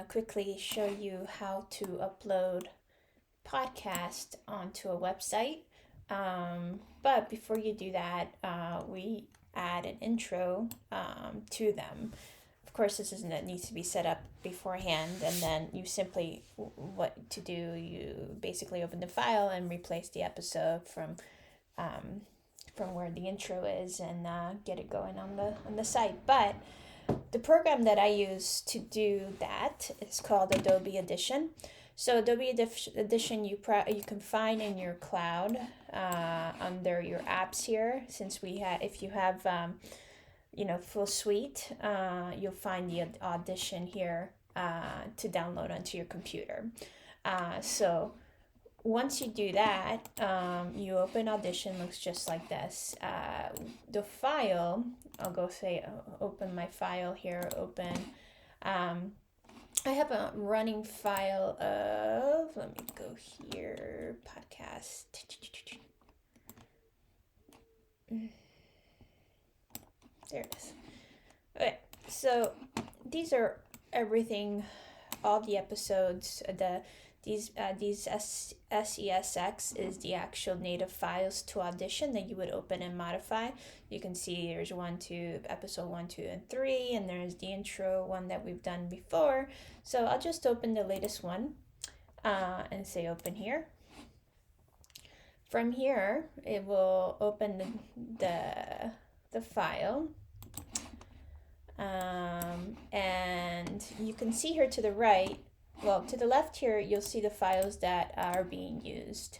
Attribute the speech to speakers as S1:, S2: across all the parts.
S1: quickly show you how to upload podcast onto a website. But before you do that, we add an intro to them. Of course, this isn't that needs to be set up beforehand, and then you simply what to do. You basically open the file and replace the episode from where the intro is, and get it going on the site. But the program that I use to do that is called Adobe Audition. So Adobe Audition you can find in your cloud under your apps here. Since if you have full suite, you'll find the Audition here to download onto your computer. So once you do that, you open Audition. Looks just like this. The file, I'll go say open my file here. Open. I have a running file of, let me go here, podcast. There it is. Okay, so these are everything, all the episodes. These SESX is the actual native files to Audition that you would open and modify. You can see there's episode 1, 2, and 3, and there's the intro one that we've done before. So I'll just open the latest one and say open here. From here, it will open the file. And you can see here to the right, well, to the left here, you'll see the files that are being used.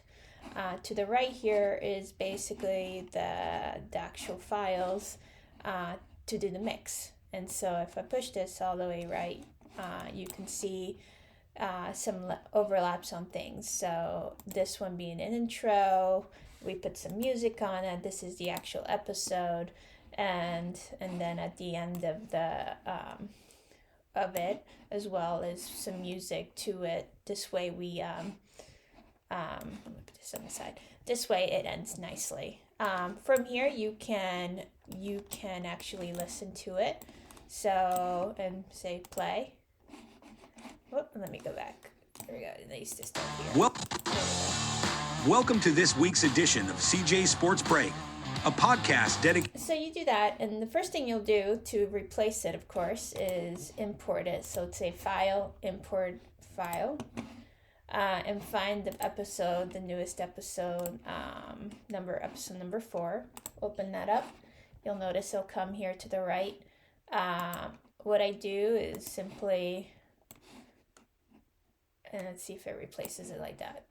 S1: To the right here is basically the actual files to do the mix. And so if I push this all the way right, you can see some overlaps on things. So this one being an intro, we put some music on it. This is the actual episode, and then at the end of it, as well as some music to it. This way we let me put this on the side. This way it ends nicely. From here you can actually listen to it. So and say play. Whoop, let me go back. There we go. They used to start here.
S2: Welcome to this week's edition of CJ Sports Break, a podcast dedicated.
S1: So you do that, and the first thing you'll do to replace it, of course, is import it. So say file, import file, and find the episode, the newest episode, episode number 4. Open that up. You'll notice it'll come here to the right. What I do is simply, and let's see if it replaces it like that.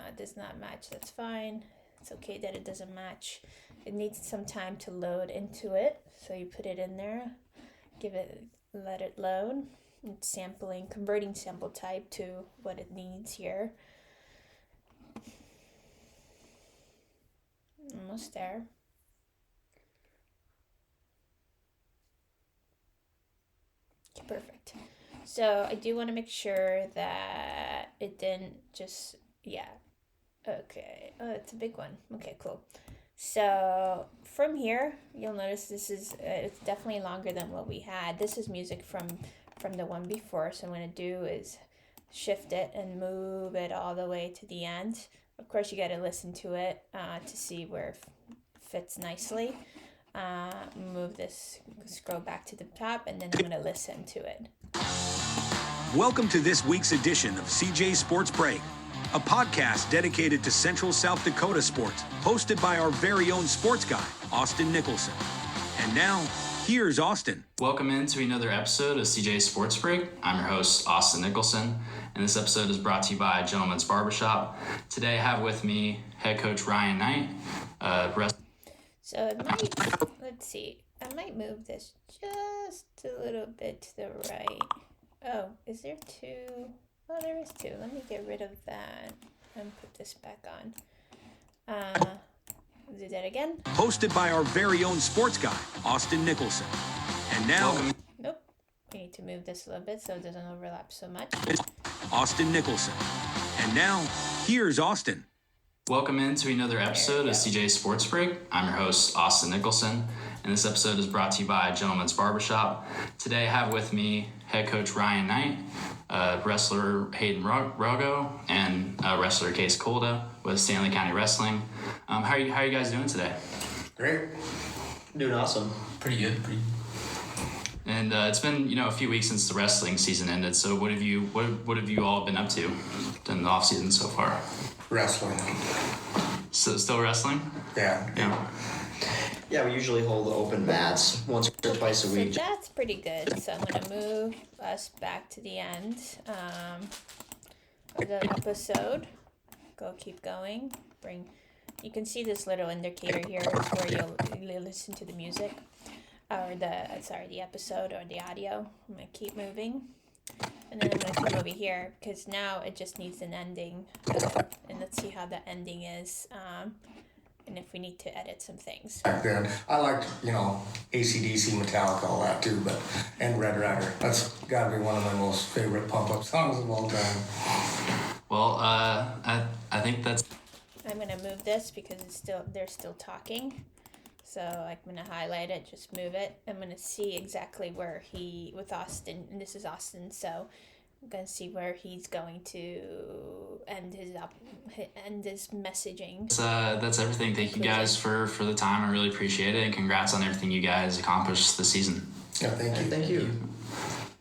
S1: It does not match. That's fine. It's okay that it doesn't match. It needs some time to load into it. So you put it in there, let it load. It's sampling, converting sample type to what it needs here. Almost there. Okay, perfect. So I do want to make sure that it didn't just, okay. Oh, it's a big one. Okay, cool. So from here, you'll notice this is, it's definitely longer than what we had. This is music from the one before. So I'm going to do is shift it and move it all the way to the end. Of course, you got to listen to it to see where it fits nicely. Move this, scroll back to the top, and then I'm going to listen to it.
S2: Welcome to this week's edition of CJ Sports Break, a podcast dedicated to Central South Dakota sports, hosted by our very own sports guy, Austin Nicholson. And now, here's Austin.
S3: Welcome into another episode of CJ Sports Break. I'm your host, Austin Nicholson, and this episode is brought to you by Gentleman's Barbershop. Today I have with me head coach Ryan Knight.
S1: So it might, let's see, I might move this just a little bit to the right. Oh, is there 2? Oh, there is 2. Let me get rid of that and put this back on. Do that again.
S2: Hosted by our very own sports guy, Austin Nicholson. And now...
S1: Nope. We need to move this a little bit so it doesn't overlap so much.
S2: Austin Nicholson. And now, here's Austin.
S3: Welcome into another episode of CJ Sports Break. I'm your host, Austin Nicholson, and this episode is brought to you by Gentleman's Barbershop. Today I have with me head coach Ryan Knight, wrestler Hayden Rogo, and wrestler Case Kolda with Stanley County Wrestling. How are you guys doing today?
S4: Great. Doing awesome.
S5: Pretty good.
S3: And it's been a few weeks since the wrestling season ended. So what have you all been up to in the off season so far?
S4: Wrestling.
S3: So still wrestling?
S4: Yeah. Yeah, we usually hold open mats once or twice a week.
S1: So that's pretty good. So I'm going to move us back to the end of the episode. Keep going. You can see this little indicator here is where you'll listen to the music. Or the episode or the audio. I'm going to keep moving. And then I'm going to come over here because now it just needs an ending. And let's see how the ending is. And if we need to edit some things.
S5: Back then, I liked, AC/DC, Metallica, all that too, and Red Rider. That's got to be one of my most favorite pump-up songs of all time.
S3: Well, I think that's...
S1: I'm going to move this because they're still talking. So I'm going to highlight it, just move it. I'm going to see exactly where with Austin, and this is Austin, so I'm going to see where he's going to end his messaging.
S3: That's everything. Thank you guys for the time. I really appreciate it, and congrats on everything you guys accomplished this season.
S5: Yeah, thank you.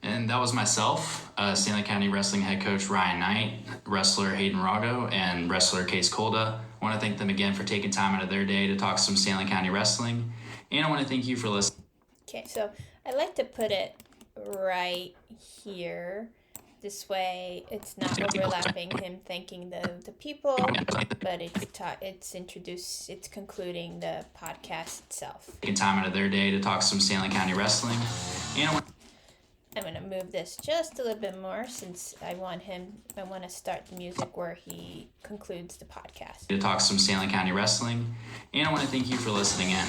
S3: And that was myself, Stanley County Wrestling head coach Ryan Knight, wrestler Hayden Rogo, and wrestler Case Kolda. I want to thank them again for taking time out of their day to talk some Stanley County Wrestling. And I want to thank you for listening.
S1: Okay, so I like to put it right here. This way it's not overlapping him thanking the people, but it's concluding the podcast itself.
S3: Taking time out of their day to talk some Stanley County Wrestling. And
S1: I'm going to move this just a little bit more since I want to start the music where he concludes the podcast.
S3: To talk some Stanley County Wrestling. And I want to thank you for listening in.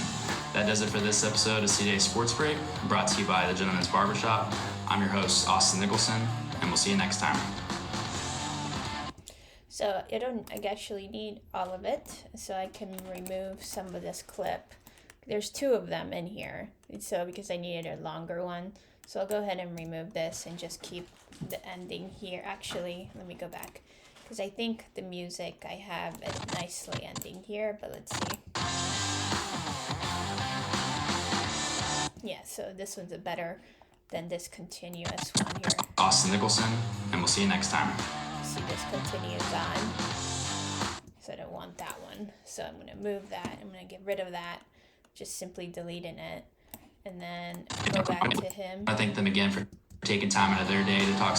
S3: That does it for this episode of CJ Sports Break, brought to you by the Gentleman's Barbershop. I'm your host, Austin Nicholson, and we'll see you next time.
S1: So I actually need all of it, so I can remove some of this clip. There's 2 of them in here, so because I needed a longer one. So I'll go ahead and remove this and just keep the ending here. Actually, let me go back because I think the music I have it nicely ending here, but let's see. Yeah, so this one's better than this continuous one here.
S3: Austin Nicholson, and we'll see you next time.
S1: See, this continues on. So I don't want that one. So I'm going to move that. I'm going to get rid of that. Just simply deleting it. And then go back to him.
S3: I thank them again for taking time out of their day to talk.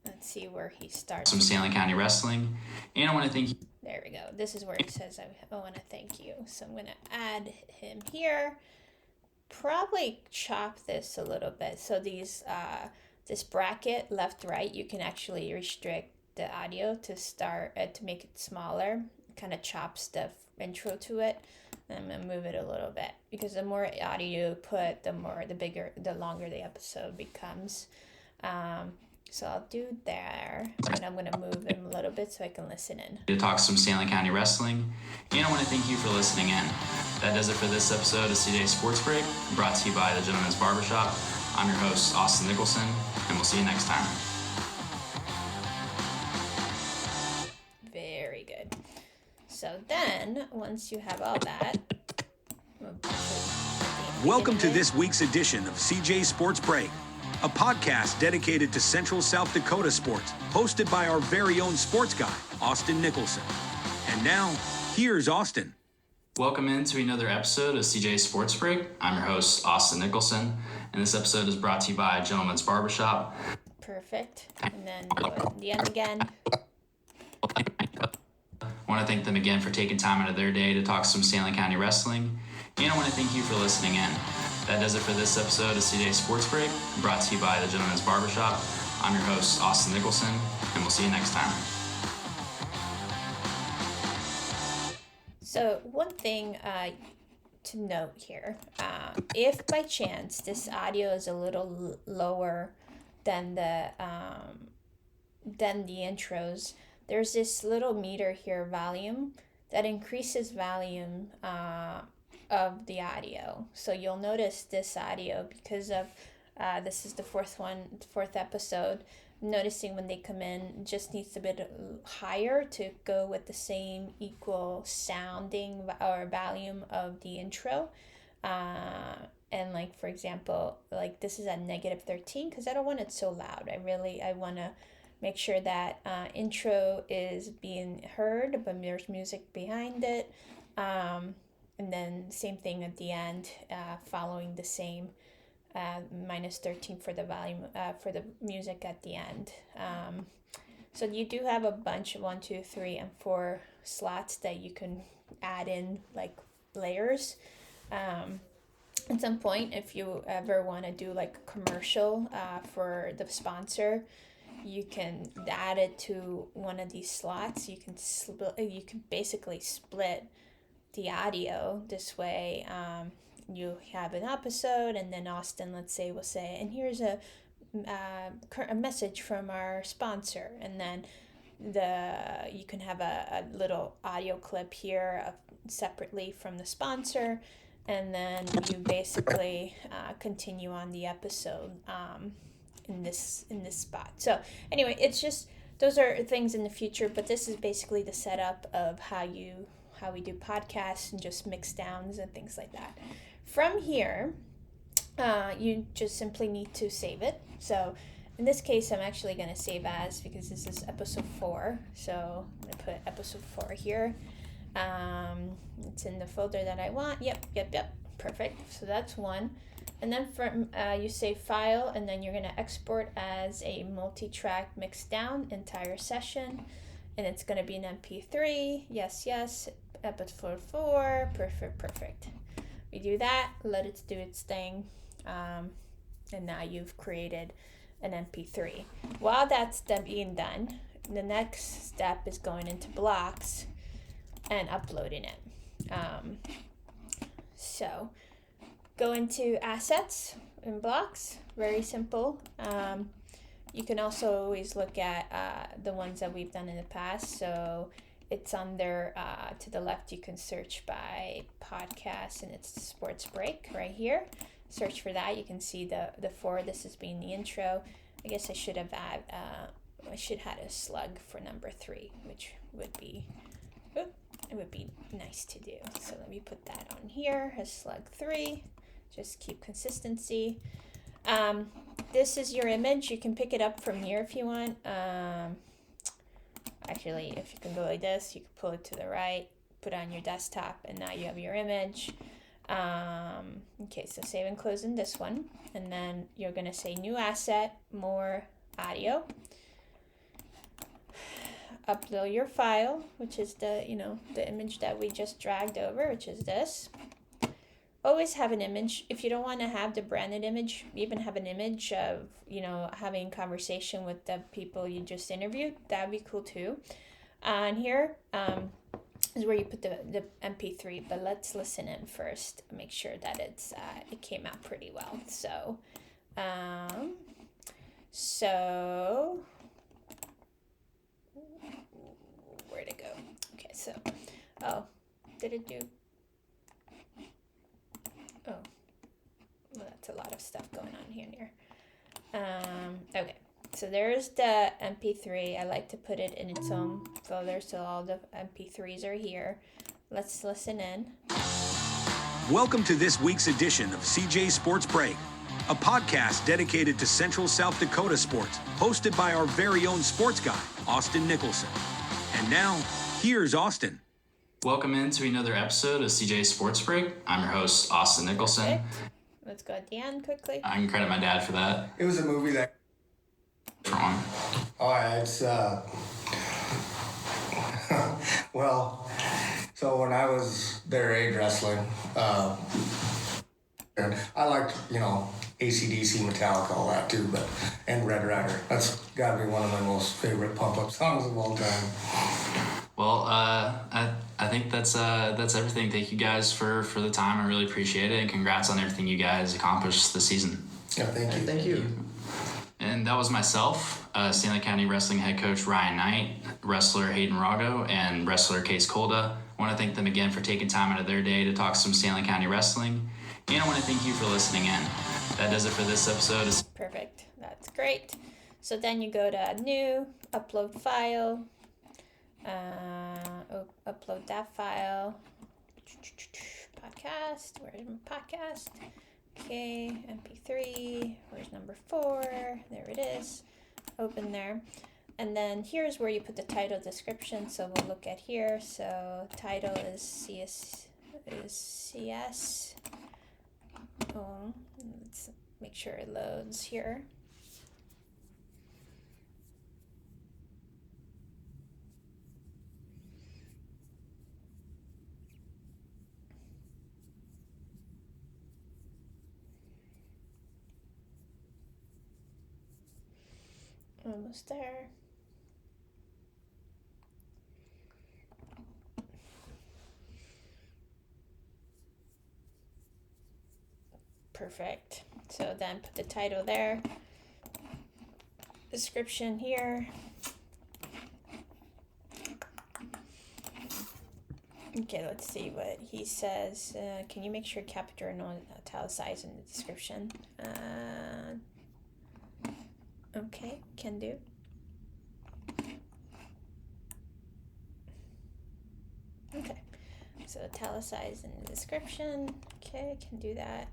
S1: Let's see where he starts.
S3: Some Stanley County Wrestling. And I want to thank you.
S1: There we go. This is where it says I want to thank you. So I'm going to add him here. Probably chop this a little bit. So this bracket left right, you can actually restrict the audio to make it smaller. Kind of chops the intro to it. I'm going to move it a little bit because the more audio you put, the longer the episode becomes. So I'll do there, and I'm going to move him a little bit so I can listen in.
S3: To talk some Stanley County Wrestling, and I want to thank you for listening in. That does it for this episode of CJ Sports Break, brought to you by the Gentleman's Barbershop. I'm your host, Austin Nicholson, and we'll see you next time.
S1: Very good. So then, once you have all that...
S2: Welcome to this week's edition of CJ Sports Break, a podcast dedicated to Central South Dakota sports, hosted by our very own sports guy, Austin Nicholson. And now, here's Austin.
S3: Welcome into another episode of CJ Sports Break. I'm your host, Austin Nicholson, and this episode is brought to you by Gentleman's Barbershop.
S1: Perfect. And then go at the end again.
S3: I want to thank them again for taking time out of their day to talk some Stanley County Wrestling. And I want to thank you for listening in. That does it for this episode of CJ Sports Break, brought to you by the Gentleman's Barbershop. I'm your host, Austin Nicholson, and we'll see you next time.
S1: So one thing to note here, if by chance this audio is a little lower than the intros, there's this little meter here, volume, that increases volume of the audio. So you'll notice this audio because of this is the fourth episode. Noticing when they come in, it just needs a bit higher to go with the same equal sounding or volume of the intro. And like, for example, like this is at -13 because I don't want it so loud. I want to make sure that intro is being heard, but there's music behind it. And then same thing at the end, following the same -13 for the volume, for the music at the end. So you do have a bunch of 1, 2, 3, and 4 slots that you can add in like layers. At some point, if you ever want to do like a commercial for the sponsor, you can add it to one of these slots. You can basically split the audio this way. You have an episode, and then Austin, let's say, will say, and here's a message from our sponsor, and then you can have a little audio clip here separately from the sponsor, and then you basically continue on the episode in this spot. So anyway, it's just those are things in the future, but this is basically the setup of how we do podcasts and just mix downs and things like that. From here, you just simply need to save it. So in this case, I'm actually going to save as, because this is episode 4. So I'm going to put episode 4 here. It's in the folder that I want. Yep. Perfect. So that's one. And then from you save file, and then you're going to export as a multi-track mix down entire session. And it's going to be an MP3. Yes. Episode 4. Perfect. We do that, let it do its thing, and now you've created an MP3. While that's being done, the next step is going into Blox and uploading it. So go into Assets in Blox, very simple. You can also always look at the ones that we've done in the past. So it's on there to the left. You can search by podcast, and it's Sports Break right here. Search for that. You can see the 4. This is being the intro. I guess I should have had a slug for number 3, which would be nice to do. So let me put that on here as slug 3. Just keep consistency. This is your image. You can pick it up from here if you want. Actually, if you can go like this, you can pull it to the right, put it on your desktop, and now you have your image. Okay, so save and close in this one, and then you're going to say new asset, more audio. Upload your file, which is the image that we just dragged over, which is this. Always have an image. If you don't want to have the branded image, even have an image of, having conversation with the people you just interviewed. That'd be cool too. And here is where you put the MP3, but let's listen in first. Make sure that it came out pretty well. So where'd it go? Okay, so, did it do? Oh, well, that's a lot of stuff going on here. Okay, so there's the MP3. I like to put it in its own folder, so all the MP3s are here. Let's listen in.
S2: Welcome to this week's edition of CJ Sports Break, a podcast dedicated to Central South Dakota sports, hosted by our very own sports guy, Austin Nicholson. And now, here's Austin.
S3: Welcome into another episode of CJ Sports Break. I'm your host, Austin Nicholson.
S1: Perfect. Let's go at the end quickly.
S3: I can credit my dad for that.
S5: It was a movie that...
S3: Wrong.
S5: Oh, yeah, it's... well, so when I was their age wrestling, I liked, AC/DC, Metallica, all that too, and Red Rider. That's got to be one of my most favorite pump-up songs of all time.
S3: Well, I think that's everything. Thank you guys for the time. I really appreciate it, and congrats on everything you guys accomplished this season.
S5: Yeah, thank you.
S4: Thank you.
S3: And that was myself, Stanley County Wrestling head coach Ryan Knight, wrestler Hayden Rago, and wrestler Case Kolda. I want to thank them again for taking time out of their day to talk some Stanley County Wrestling. And I want to thank you for listening in. That does it for this episode.
S1: Perfect. That's great. So then you go to New, Upload File, upload that file, podcast, where's my podcast? Okay, MP3, where's number 4? There it is. Open there. And then here's where you put the title description. So we'll look at here. So title is CS. Oh, let's make sure it loads here. Almost there. Perfect. So then put the title there. Description here. Okay, let's see what he says. Can you make sure capital and italicize in the description? Okay, can do. Okay, so italicize in the description. Okay, can do that.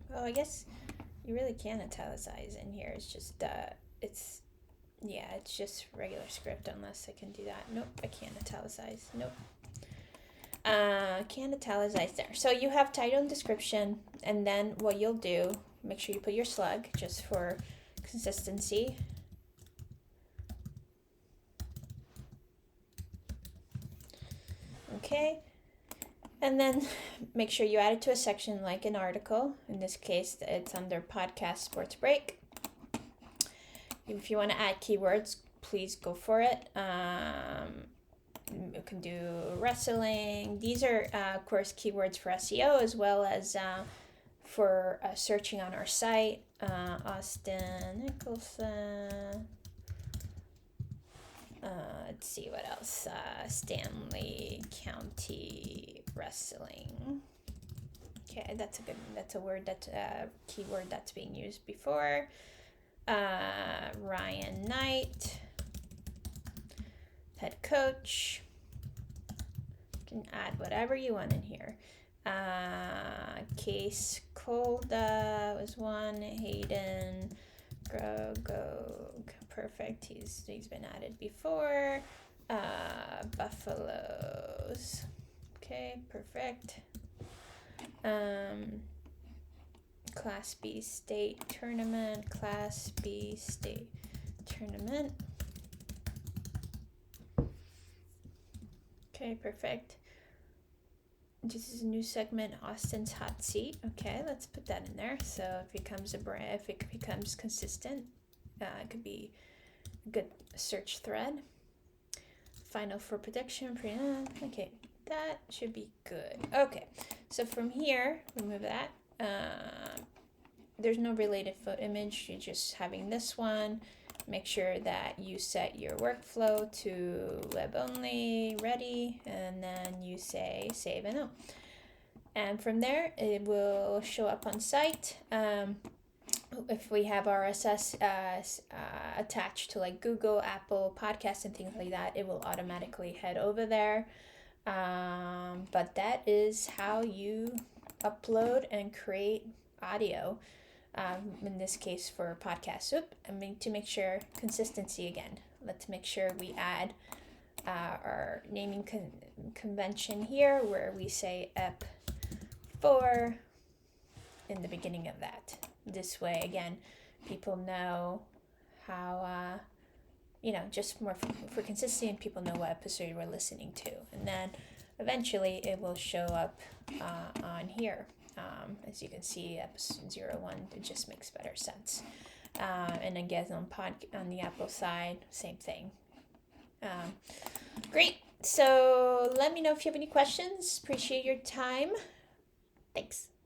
S1: Well, I guess you really can italicize in here. It's just, it's just regular script unless I can do that. Nope, I can't italicize. Nope. Can't italicize there. So you have title and description, and then what you'll do, make sure you put your slug just for consistency. Okay, and then make sure you add it to a section like an article. In this case, it's under podcast sports break. If you want to add keywords, please go for it. You can do wrestling. These are, of course, keywords for SEO as well as for searching on our site. Austin Nicholson. Let's see what else. Stanley County Wrestling. Okay, that's a word, that's a keyword that's being used before. Ryan Knight, head coach. You can add whatever you want in here. Case Kolda was one. Hayden Grogo, perfect. He's been added before. Buffaloes. Okay, perfect. Class B state tournament. Class B state tournament. Okay, perfect. This is a new segment, Austin's Hot Seat. Okay, let's put that in there. So if it becomes consistent, it could be a good search thread. Final for prediction. Okay, that should be good. Okay, so from here, remove that. There's no related photo image. You're just having this one. Make sure that you set your workflow to web only, ready, and then you say save and no. And from there, it will show up on site. If we have RSS attached to like Google, Apple Podcasts and things like that, it will automatically head over there. But that is how you upload and create audio. In this case for podcast. To make sure consistency again. Let's make sure we add our naming convention here where we say EP4 in the beginning of that. This way, again, people know how, just more for consistency, and people know what episode we're listening to. And then eventually it will show up on here. As you can see, episode 01, it just makes better sense. And again, on the Apple side, same thing. Great. So let me know if you have any questions. Appreciate your time. Thanks.